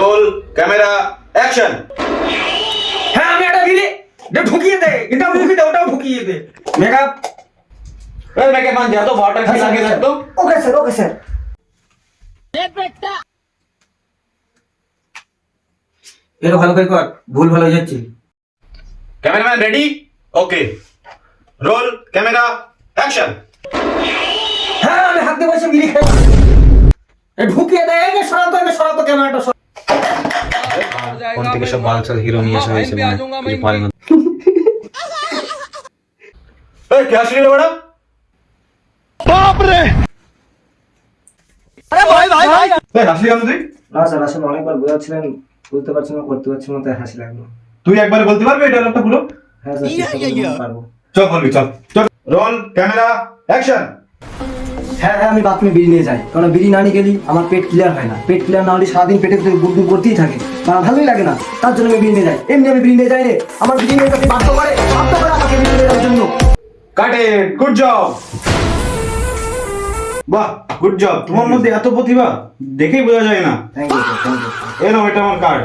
Roll camera action. হ্যাঁ আমি একটা বিড়ি ঢুকিয়ে দে, এটাও ঢুকিয়ে দে, ওটাও ঢুকিয়ে দে। মেকআপ এই মেকআপ মান যা তো ওয়াটার কি লাগে রাখ তো। Okay sir, okay sir. এটা ভালো করে কর, ভুল ভালো হয়ে যাচ্ছে। ক্যামেরাম্যান রেডি, ওকে, রোল ক্যামেরা অ্যাকশন। হ্যাঁ আমি হাত দিয়ে বসে বিড়ি খাই। ঢুকিয়ে দে, একে সরাতো ক্যামেরাটা সরা। কোন থেকে সব বালসাল হিরো নিয়ে এসে হয়েছে কিছু পারে না। এই কে আসলি রে বড়া? এই হাসলি কেন তুই? না স্যার, আসলে অনেকবার বোঝাচ্ছিলেন, বুঝতে পারছেন না, করতে পারছেন না, তাই হাসি লাগলো। তুই একবার বলতে পারবি এটা ডায়লগটা পুরো? হ্যাঁ স্যার, চেষ্টা করতে পারবো। চল বলবি, চল চল। Roll camera action. হ্যাঁ হ্যাঁ, আমি বাথরুমে বিড়ি নিয়ে যাই, কারণ বিড়ি না নিয়ে গেলে আমার পেট ক্লিয়ার হয় না। পেট ক্লিয়ার না হলে সারাদিন পেটের ভিতরে গুড়গুড় করতেই থাকে, আমার ভালোই লাগে না। তার জন্য আমি বিড়ি নিয়ে যাই। এমনি আমি বিড়ি নিয়ে যাই রে, আমার বিড়ি নিয়ে যাতে বাধ্য করে আমাকে বিড়ি নিয়ে যাওয়ার জন্য। Cut it, good job. বাহ, গুড জব। তোমার মধ্যে এত প্রতিভা দেখেই বোঝা যায় না। Thank you sir, thank you. এই নাও, এটা আমার কার্ড।